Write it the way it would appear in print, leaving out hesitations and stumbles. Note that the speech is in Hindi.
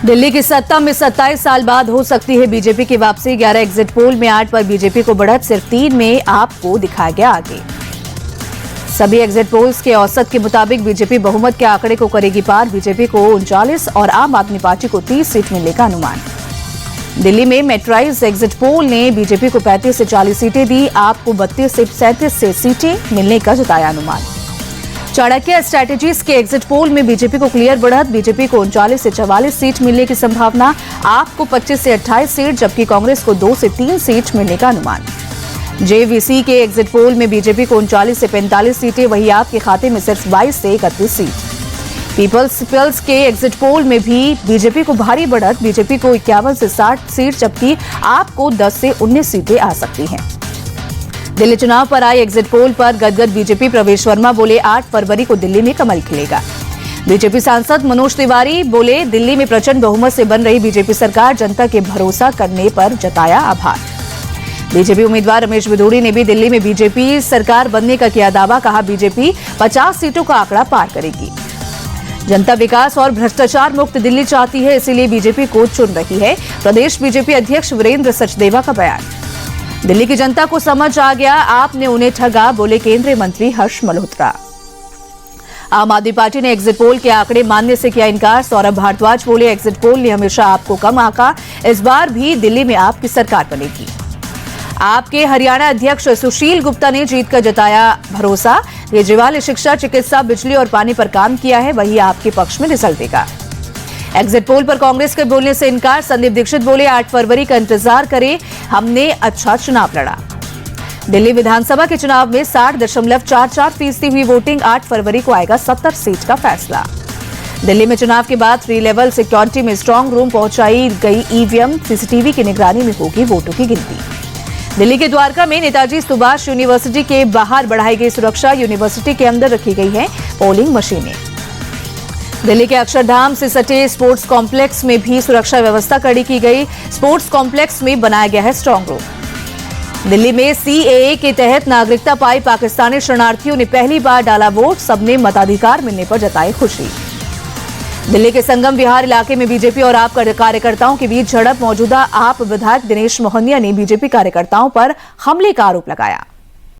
दिल्ली की सत्ता में 27 साल बाद हो सकती है बीजेपी की वापसी। 11 एग्जिट पोल में 8 पर बीजेपी को बढ़त, सिर्फ 3 में आपको दिखाया गया आगे। सभी एग्जिट पोल्स के औसत के मुताबिक बीजेपी बहुमत के आंकड़े को करेगी पार। बीजेपी को 39 और आम आदमी पार्टी को 30 सीट मिलने का अनुमान। दिल्ली में मेट्राइज एग्जिट पोल ने बीजेपी को 35 से 40 सीटें दी, आपको 32 से 37 से सीटें मिलने का जताया अनुमान। चाणक्य स्ट्रैटेजीज के एग्जिट पोल में बीजेपी को क्लियर बढ़त, बीजेपी को 39 से 44 सीट मिलने की संभावना, आपको 25 से 28 सीट, जबकि कांग्रेस को 2 से 3 सीट मिलने का अनुमान। जेवीसी के एग्जिट पोल में बीजेपी को 39 से 45 सीटें, वही आपके खाते में सिर्फ 22 से 31 सीट। पीपल्स के एग्जिट पोल में भी बीजेपी को भारी बढ़त, बीजेपी को 51 से 60 सीट, जबकि आपको 10 से 19 सीटें आ सकती हैं। दिल्ली चुनाव पर आई एग्जिट पोल पर गदगद बीजेपी, प्रवेश वर्मा बोले 8 फरवरी को दिल्ली में कमल खिलेगा। बीजेपी सांसद मनोज तिवारी बोले दिल्ली में प्रचंड बहुमत से बन रही बीजेपी सरकार, जनता के भरोसा करने पर जताया आभार। बीजेपी उम्मीदवार रमेश बिधूड़ी ने भी दिल्ली में बीजेपी सरकार बनने का किया दावा, कहा बीजेपी 50 सीटों का आंकड़ा पार करेगी। जनता विकास और भ्रष्टाचार मुक्त दिल्ली चाहती है, इसीलिए बीजेपी को चुन रही है, प्रदेश बीजेपी अध्यक्ष वीरेंद्र सचदेवा का बयान। दिल्ली की जनता को समझ आ गया, आपने उन्हें ठगा, बोले केंद्रीय मंत्री हर्ष मल्होत्रा। आम आदमी पार्टी ने एग्जिट पोल के आंकड़े मानने से किया इनकार, सौरभ भारद्वाज बोले एग्जिट पोल ने हमेशा आपको कम आंका, इस बार भी दिल्ली में आपकी सरकार बनेगी। आपके हरियाणा अध्यक्ष सुशील गुप्ता ने जीत का जताया भरोसा, केजरीवाल ने शिक्षा, चिकित्सा, बिजली और पानी पर काम किया है, वही आपके पक्ष में रिजल्ट देगा। एग्जिट पोल पर कांग्रेस के बोलने से इनकार, संदीप दीक्षित बोले 8 फरवरी का इंतजार करें, हमने अच्छा चुनाव लड़ा। दिल्ली विधानसभा के चुनाव में 60.44% हुई वोटिंग, 8 फरवरी को आएगा 70 सीट का फैसला। दिल्ली में चुनाव के बाद 3 लेवल सिक्योरिटी में स्ट्रांग रूम पहुंचाई गई, ईवीएम, सीसीटीवी की निगरानी में होगी वोटों की गिनती। दिल्ली के द्वारका में नेताजी सुभाष यूनिवर्सिटी के बाहर बढ़ाई गई सुरक्षा, यूनिवर्सिटी के अंदर रखी गई है पोलिंग मशीनें। दिल्ली के अक्षरधाम से सटे स्पोर्ट्स कॉम्प्लेक्स में भी सुरक्षा व्यवस्था कड़ी की गई, स्पोर्ट्स कॉम्प्लेक्स में बनाया गया है स्ट्रांग रूम। दिल्ली में सीएए के तहत नागरिकता पाई पाकिस्तानी शरणार्थियों ने पहली बार डाला वोट, सबने मताधिकार मिलने पर जताई खुशी। दिल्ली के संगम विहार इलाके में बीजेपी और आप कार्यकर्ताओं के बीच झड़प, मौजूदा आप विधायक दिनेश मोहनिया ने बीजेपी कार्यकर्ताओं पर हमले का आरोप लगाया।